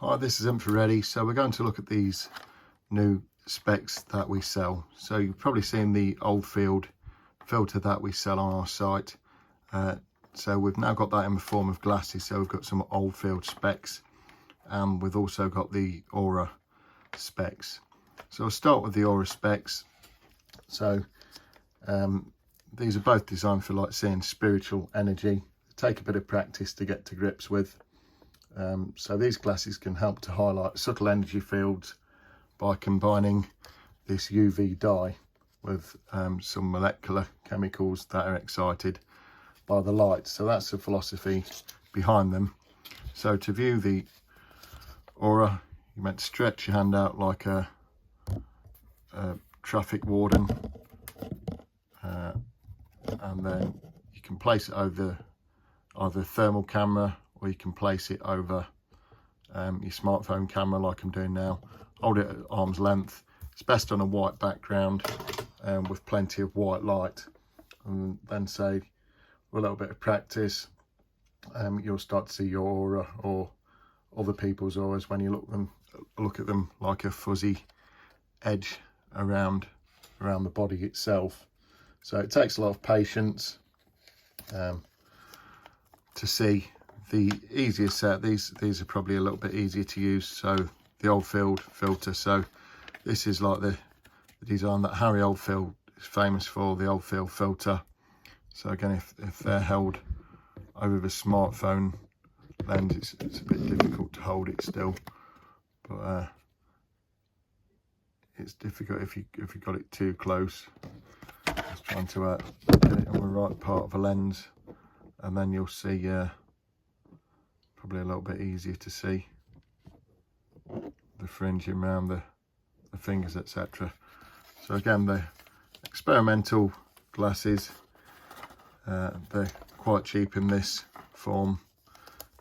Hi, this is Infrared. So we're going to look at these new specs that we sell. So you've probably seen the Oldfield filter that we sell on our site. So we've now got that in the form of glasses. So we've got some Oldfield specs, and we've also got the Aura specs. So I'll start with the Aura specs. So these are both designed for like seeing spiritual energy. Take a bit of practice to get to grips with. So these glasses can help to highlight subtle energy fields by combining this UV dye with some molecular chemicals that are excited by the light. So that's the philosophy behind them. So to view the Aura, you meant to stretch your hand out like a traffic warden, and then you can place it over either thermal camera, or you can place it over your smartphone camera like I'm doing now. Hold it at arm's length. It's best on a white background with plenty of white light, and then say with a little bit of practice you'll start to see your aura or other people's auras when you look at them like a fuzzy edge around the body itself. So it takes a lot of patience to see. The easiest set, these are probably a little bit easier to use. So the Oldfield filter. So this is like the design that Harry Oldfield is famous for, the Oldfield filter. So again, if they're held over the smartphone lens, it's a bit difficult to hold it still, but it's difficult if you got it too close. Just trying to get it on the right part of the lens, and then you'll see probably a little bit easier to see the fringing around the fingers, etc. So again, the experimental glasses, they're quite cheap in this form,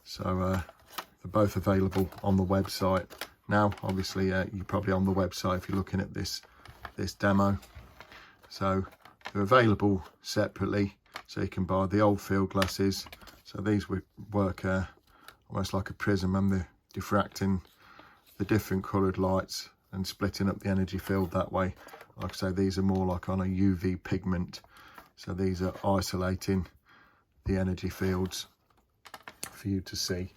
so they're both available on the website now. Obviously you're probably on the website if you're looking at this demo. So they're available separately, so you can buy the Oldfield glasses. So these would work almost like a prism, and they're diffracting the different coloured lights and splitting up the energy field that way. Like I say, these are more like on a UV pigment, so these are isolating the energy fields for you to see.